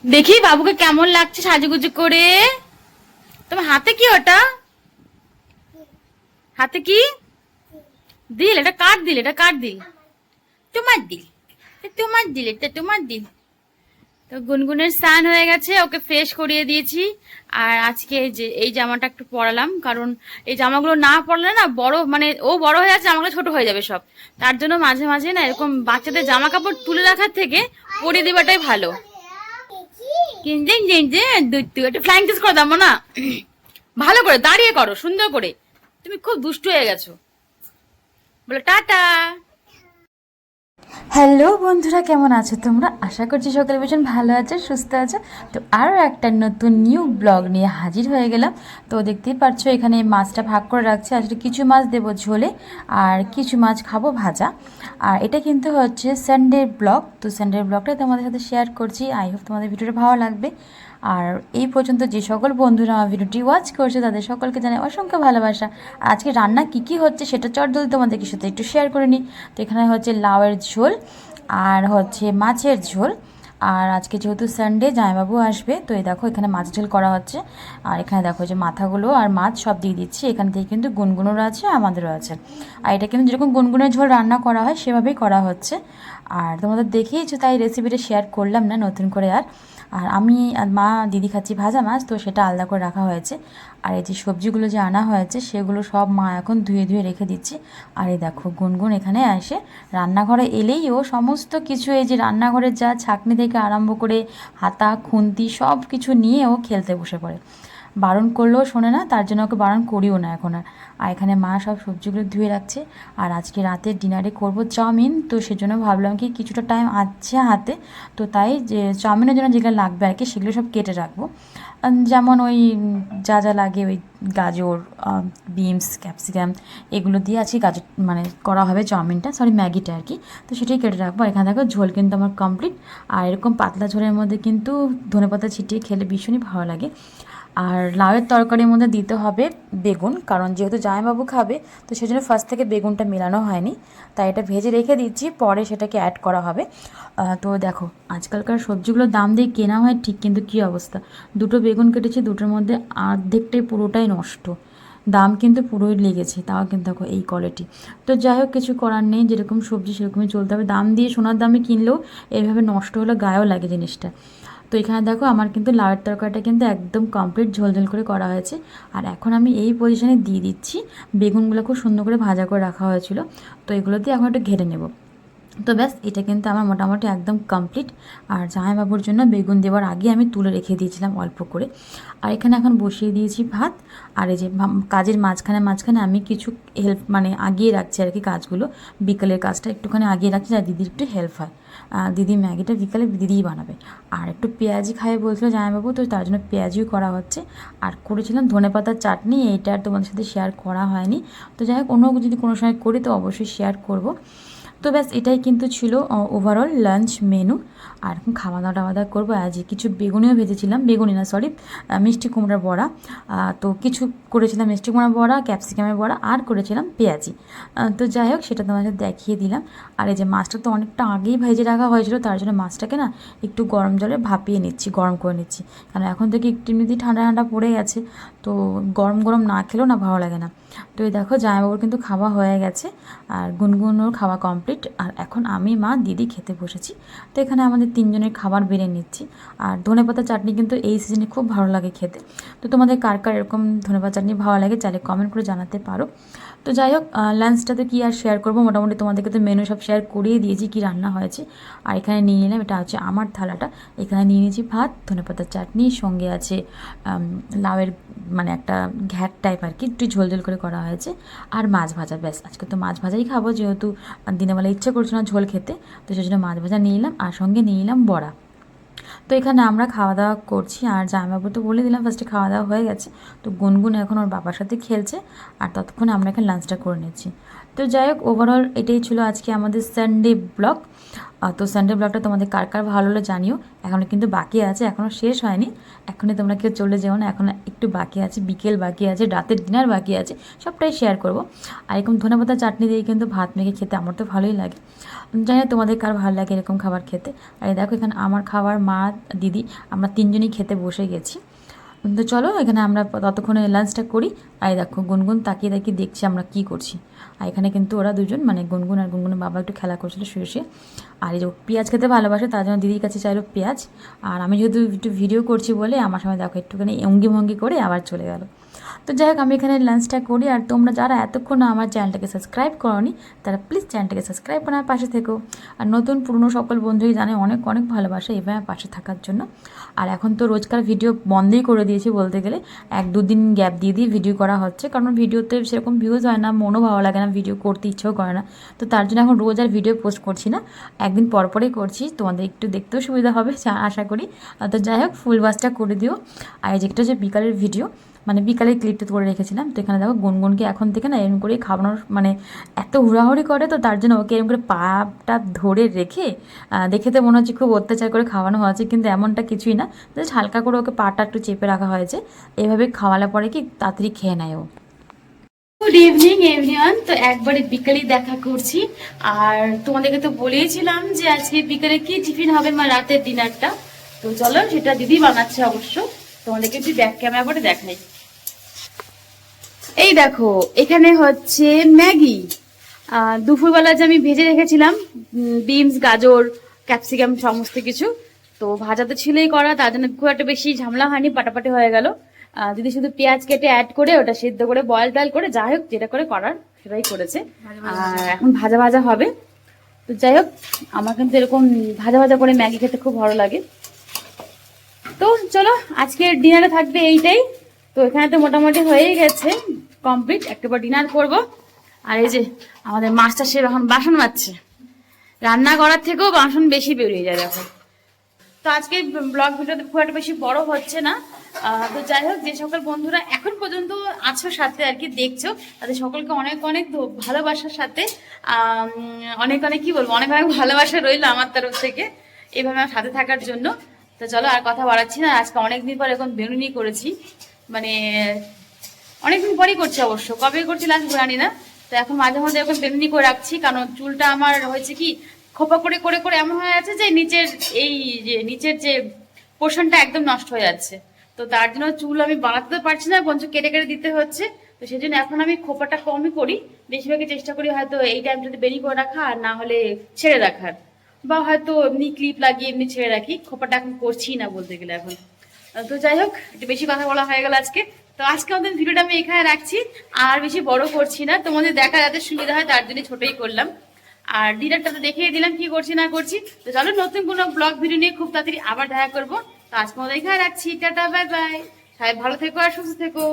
দেখি বাবুকে কেমন লাগছে সাজুগুজু করে। তোমার হাতে কি ওটা? হাতে কি দিল? এটা কার দিল? এটা কার দিল? তোমার দিল। তোমার দিল, এটা তোমার দিল। তো গুনগুনের স্নান হয়ে গেছে, ওকে ফ্রেশ করিয়ে দিয়েছি। আর আজকে যে এই জামাটা একটু পরালাম, কারণ এই জামাগুলো না পরলে না বড়, মানে ও বড় হয়ে যাচ্ছে, জামাগুলো ছোট হয়ে যাবে সব। তার জন্য মাঝে মাঝে না এরকম বাচ্চাদের জামা কাপড় তুলে রাখার থেকে পরিয়ে দেওয়াটাই ভালো। কিন্তু একটা ফ্লাইং কিস করে দাও না। ভালো করে দাঁড়িয়ে করো, সুন্দর করে। তুমি খুব দুষ্টু হয়ে গেছো। বলো টাটা। হ্যালো বন্ধুরা, কেমন আছো তোমরা? আশা করছি সকালে ভীষণ ভালো আছো, সুস্থ আছো। তো আরও একটা নতুন নিউ ব্লগ নিয়ে হাজির হয়ে গেলাম। তো দেখতেই পাচ্ছ এখানে মাছটা ভাগ করে রাখছি। আসলে কিছু মাছ দেবো ঝোলে, আর কিছু মাছ খাবো ভাজা। আর এটা কিন্তু হচ্ছে সানডের ব্লগ। তো সানডের ব্লগটা তোমাদের সাথে শেয়ার করছি। আই হোপ তোমাদের ভিডিওটা ভালো লাগবে। আর এই পর্যন্ত যে সকল বন্ধুরা আমার ভিডিওটি ওয়াচ করছে তাদের সকলকে জানাই অসংখ্য ভালোবাসা। আজকে রান্না কি হচ্ছে সেটা চটজলদি তোমাদের সাথে একটু শেয়ার করে নিই। তো এখানে হচ্ছে লাউয়ের ঝোল, আর হচ্ছে মাছের ঝোল। আর আজকে যেহেতু সানডে, জামাইবাবু আসবে, তো এই দেখো এখানে মাছ ঝোল করা হচ্ছে। আর এখানে দেখো যে মাথাগুলো আর মাছ সব দিয়ে দিচ্ছি। এখান থেকে কিন্তু গুনগুনোরও আছে, আমাদেরও আছে। আর এটা কিন্তু যেরকম গুনগুনের ঝোল রান্না করা হয় সেভাবেই করা হচ্ছে। আর তোমাদের দেখিয়েছো তাই রেসিপিটা শেয়ার করলাম না নতুন করে। আর আমি আর মা দিদি খাচ্ছি ভাজা মাছ, তো সেটা আলাদা করে রাখা হয়েছে। আর এই যে সবজিগুলো যে আনা হয়েছে সেগুলো সব মা এখন ধুয়ে ধুয়ে রেখে দিচ্ছি। আর এই দেখো গুনগুন এখানে এসে রান্নাঘরে এলেই ও সমস্ত কিছু, এই যে রান্নাঘরের যা ছাঁকনি থেকে আরম্ভ করে হাতা খুন্তি সব কিছু নিয়ে ও খেলতে বসে পড়ে। বারণ করলেও শোনে না, তার জন্য ওকে বারণ করিও না এখন আর। আর এখানে মা সব সবজিগুলো ধুয়ে রাখছে। আর আজকে রাতের ডিনারে করব চাউমিন, তো সেজন্য ভাবলাম কি কিছুটা টাইম আছে হাতে, তো তাই যে চাউমিনের জন্য যেগুলো লাগবে আর কি সেগুলো সব কেটে রাখবো। যেমন ওই যা যা লাগে, ওই গাজর, বিনস, ক্যাপসিকাম, এগুলো দিয়ে আজকে গাজর মানে করা হবে চাউমিনটা, সরি ম্যাগিটা আর কি। তো সেটাই কেটে রাখবো। আর এখানে দেখো ঝোল কিন্তু আমার কমপ্লিট। আর এরকম পাতলা ঝোলের মধ্যে কিন্তু ধনেপাতা ছিটিয়ে খেলে ভীষণই ভালো লাগে। আর লাউয়ের তরকারির মধ্যে দিতে হবে বেগুন, কারণ যেহেতু জামাইবাবু খাবে, তো সেজন্য ফার্স্ট থেকে বেগুনটা মেলানো হয়নি। তাই এটা ভেজে রেখে দিচ্ছি, পরে সেটাকে অ্যাড করা হবে। তো দেখো আজকালকার সবজিগুলোর দাম দিয়ে কেনা হয় ঠিক, কিন্তু কী অবস্থা। দুটো বেগুন কেটেছি, দুটোর মধ্যে অর্ধেকটাই পুরোটাই নষ্ট। দাম কিন্তু পুরোই লেগেছে, তাও কিন্তু দেখো এই কোয়ালিটি। তো যাই হোক, কিছু করার নেই, যেরকম সবজি সেরকমই চলতে হবে। দাম দিয়ে সোনার দামে কিনলেও এইভাবে নষ্ট হলে গায়েও লাগে জিনিসটা। তো এখানে দেখো আমার কিন্তু লাউয়ের তরকারিটা কিন্তু একদম কমপ্লিট ঝোল ঝোল করে করা হয়েছে। আর এখন আমি এই পজিশনে দিয়ে দিচ্ছি বেগুনগুলো, খুব সুন্দর করে ভাজা করে রাখা হয়েছিল। তো এগুলো দিয়ে এখন একটু ঘেটে নেব। তো ব্যাস, এটা কিন্তু আমার মোটামুটি একদম কমপ্লিট। আর জামাইবাবুর জন্য বেগুন দেওয়ার আগে আমি তুলে রেখে দিয়েছিলাম অল্প করে। আর এখানে এখন বসিয়ে দিয়েছি ভাত। আর এই যে কাজের মাঝখানে মাঝখানে আমি কিছু হেল্প মানে আগিয়ে রাখছি আর কি কাজগুলো। বিকেলের কাজটা একটুখানি আগিয়ে রাখছি, আর দিদির একটু হেল্প হয়। দিদি ম্যাগিটা বিকালে দিদিই বানাবে। আর একটু পেঁয়াজি খাবে বলছিল জামাইবাবু, তো তার জন্য পেঁয়াজিও করা হচ্ছে। আর করেছিলাম ধনেপাতার চাটনি, এইটা আর তোমাদের সাথে শেয়ার করা হয়নি। তো যাই হোক, অন্য যদি কোনো সময় করি তো অবশ্যই শেয়ার করব। তো ব্যাস, এটাই কিন্তু ছিল ওভারঅল লাঞ্চ মেনু। আর এখন খাওয়া দাওয়া টাওয়া দাওয়া করবো। আজ কিছু বেগুনিও ভেজেছিলাম, বেগুনি না সরি, মিষ্টি কুমড়ার বড়া। তো কিছু করেছিলাম মিষ্টি কুমড়ার বড়া, ক্যাপসিকামের বড়া, আর করেছিলাম পেঁয়াজি। তো যাই হোক, সেটা তোমাদের দেখিয়ে দিলাম। আর এই যে মাছটা তো অনেকটা আগেই ভেজে রাখা হয়েছিল, তার জন্য মাছটাকে না একটু গরম জলে ভাপিয়ে নিচ্ছি, গরম করে নিচ্ছি। কারণ এখন থেকে একটু এমনিতেই ঠান্ডা ঠান্ডা পড়ে গেছে, তো গরম গরম না খেলেও না ভালো লাগে না। তো এই দেখো জামাইবাবুর কিন্তু খাওয়া হয়ে গেছে, আর গুনগুনোর খাওয়া কমপ্লিট। আর এখন আমি, মা, দিদি খেতে বসেছি। তো এখানে আমাদের তিনজনের খাবার বেড়ে নিচ্ছি। আর ধনেপাতা চাটনি কিন্তু এই সিজনে খুব ভালো লাগে খেতে। তো তোমাদের কার কার এরকম ধনেপাতা চাটনি ভালো লাগে চাইলে কমেন্ট করে জানাতে পারো। তো যাই হোক, লাঞ্চটাতে কী আর শেয়ার করবো, মোটামুটি তোমাদেরকে তো মেনু সব শেয়ার করিয়ে দিয়েছি কী রান্না হয়েছে। আর এখানে নিয়ে নিলাম, এটা হচ্ছে আমার থালাটা। এখানে নিয়ে নিয়েছি ভাত, ধনেপাতার চাটনি, সঙ্গে আছে লাউয়ের মানে একটা ঘ্যাট টাইপ আর কি, একটু ঝোল ঝোল করে করা হয়েছে। আর মাছ ভাজা। ব্যাস, আজকে তো মাছ ভাজাই খাবো, যেহেতু দিনের বেলা ইচ্ছে করছে না ঝোল খেতে, তো সেই জন্য মাছ ভাজা নিয়ে নিলাম, আর সঙ্গে নিয়ে নিলাম বড়া। তো এখানে আমরা খাওয়া দাওয়া করছি। আর জামাইবাবু তো বলে দিলাম ফার্স্টে খাওয়া দাওয়া হয়ে গেছে। তো গুনগুন এখন ওর বাবার সাথে খেলছে, আর ততক্ষণে আমরা এখানে লাঞ্চটা করে নিচ্ছি। তো যাই হোক, ওভারঅল এটাই ছিল আজকে আমাদের সানডে ব্লগ। তো সানডে ব্লগটা তোমাদের কার কার ভালো হলো জানিও। এখনও কিন্তু বাকি আছে, এখনও শেষ হয়নি। এখনই তোমরা কেউ চলে যেও না, এখন একটু একটু বাকি আছে, বিকেল বাকি আছে, রাতের ডিনার বাকি আছে, সবটাই শেয়ার করব। আর এরকম ধনেপাতা চাটনি দিয়ে কিন্তু ভাত মেখে খেতে আমার তো ভালোই লাগে। জানি না তোমাদের কার ভালো লাগে এরকম খাবার খেতে। আর এই দেখো এখানে আমার খাবার, মা, দিদি, আমরা তিনজনই খেতে বসে গেছি। তো চলো এখানে আমরা ততক্ষণে লাঞ্চটা করি। আর এই দেখো গুনগুন তাকিয়ে তাকিয়ে দেখছি আমরা কি করছি। আর এখানে কিন্তু ওরা দুজন মানে গুনগুন আর গুনগুনের বাবা একটু খেলা করছিল শুয়ে শুয়ে। আর এই যে পেঁয়াজ খেতে ভালোবাসে, তার জন্য দিদির কাছে চাইলো পেঁয়াজ। আর আমি যেহেতু একটু ভিডিও করছি বলে আমার সময় দেখো একটুখানি অঙ্গি ভঙ্গি করে আবার চলে গেল। তো যাই হোক আমি এখানে লাঞ্চটা করি। আর তোমরা যারা এতক্ষণ আমার চ্যানেলটাকে সাবস্ক্রাইব করোনি তারা প্লিজ চ্যানেলটাকে সাবস্ক্রাইব করে আমার পাশে থেকো। আর নতুন পুরনো সকল বন্ধুই জানে অনেক অনেক ভালোবাসা এভাবে আমার পাশে থাকার জন্য। আর এখন তো রোজকার ভিডিও বন্ধই করে দিয়েছি বলতে গেলে, 1-2 দিন গ্যাপ দিয়ে দিয়ে ভিডিও করা হচ্ছে, কারণ ভিডিওতে সেরকম ভিউজ হয় না, মনও ভালো লাগে না, ভিডিও করতে ইচ্ছেও করে না। তো তার জন্য এখন রোজ আর ভিডিও পোস্ট করছি না, একদিন পর পরেই করছি, তোমাদের একটু দেখতেও সুবিধা হবে আশা করি। তো যাই হোক ফুল ওয়াচটা করে দিও। আর যেটা হচ্ছে বিকালের ভিডিও, মানে বিকালে ক্লিপটা করে রেখেছিলাম। তো এখানে দেখো গুনগুনকে এখন থেকে না এরকম করেই খাওয়ানোর, মানে এত হুড়াহুড়ি করে তো তার জন্য ওকে এরকম করে পাটা ধরে রেখে, দেখে তো মনে হচ্ছে খুব অত্যাচার করে খাওয়ানো হয়েছে, কিন্তু এমনটা কিছুই না, জাস্ট হালকা করে ওকে পাটা একটু চেপে রাখা হয়েছে। এভাবে খাওয়ালে পরে কি তাড়াতাড়ি খেয়ে নেয় ও। Good evening everyone. তো একবারে বিকেলেই দেখা করছি। আর তোমাদেরকে তো বলেইছিলাম যে আজকে বিকেলে কি টিফিন হবে বা রাতের ডিনারটা। তো চলো সেটা দিদি বানাচ্ছে অবশ্য, তোমাদেরকে একটু ব্যাক ক্যামেরা করে দেখাই। এই দেখো এখানে হচ্ছে ম্যাগি। দুপুরবেলা যে আমি ভেজে রেখেছিলাম বিনস, গাজর, ক্যাপসিকাম সমস্ত কিছু, তো ভাজা তো ছিলই করা, তার জন্য খুব একটা বেশি ঝামেলা হয়নি, পাটাপাটি হয়ে গেল। দিদি শুধু পেঁয়াজ কেটে অ্যাড করে ওটা সিদ্ধ করে বয়েল টয়েল করে যাই হোক যেটা করে করার সেটাই করেছে। আর এখন ভাজা ভাজা হবে। তো যাই হোক আমার কিন্তু এরকম ভাজা ভাজা করে ম্যাগি খেতে খুব ভালো লাগে। তো চলো আজকের ডিনারে থাকবে এইটাই। তো এখানে তো মোটামুটি হয়েই গেছে কমপ্লিট, একটাবার ডিনার করব। আর এই যে আমাদের মাস্টার শেফ এখন বাসন মাজছে, রান্না করার থেকেও বাসন বেশি বেরিয়ে যায় এখন। তো আজকে ব্লগ ভিডিওতে খুব একটা বেশি বড় হচ্ছে না। তো যাই হোক যে সকল বন্ধুরা এখন পর্যন্ত আছো সাথে আর কি দেখছো, তাদের সকলকে অনেক অনেক ভালোবাসার সাথে অনেক অনেক কি বলবো, অনেক অনেক ভালোবাসা রইলো আমার তরফ থেকে এইভাবে আমার সাথে থাকার জন্য। তো চলো আর কথা বাড়াচ্ছি না, আজকে অনেকদিন পর এখন বেনুনি করেছি, মানে অনেকদিন পরই করছি, অবশ্য কবে করছি লাস্ট জানি না। তো এখন মাঝে মাঝে এখন বেনুনি করে রাখছি, কারণ চুলটা আমার হয়েছে কি খোপা করে করে করে এমন হয়ে যাচ্ছে যে নিচের যে পোর্শনটা একদম নষ্ট হয়ে যাচ্ছে। তো তার জন্য চুল আমি বানাতে তো পারছি না, বঞ্চ কেটে কেটে দিতে হচ্ছে। তো সেই জন্য এখন আমি খোপাটা কমই করি, বেশিরভাগই চেষ্টা করি হয়তো এই টাইমটাতে বেনি করে রাখা, আর না হলে ছেড়ে রাখার, বা হয়তো এমনি ক্লিপ লাগিয়ে এমনি ছেড়ে রাখি। খোপাটা এখন করছি না বলতে গেলে এখন। তো যাই হোক একটু বেশি কথা বলা হয়ে গেল আজকে। তো আজকে আমাদের ভিডিওটা আমি এখানে রাখছি, আর বেশি বড় করছি না, তোমাদের দেখা যাতে সুবিধা হয় তার জন্য ছোটই করলাম। আর ডিনারটা তো দেখিয়ে দিলাম কি করছি না করছি। তো চলো নতুন কোনো ব্লগ ভিডিও নিয়ে খুব তাড়াতাড়ি আবার দেখা করবো। তো আজকে আমাদের এখানে রাখছি, টাটা বাই বাই, সবাই ভালো থেকো আর সুস্থ থেকো।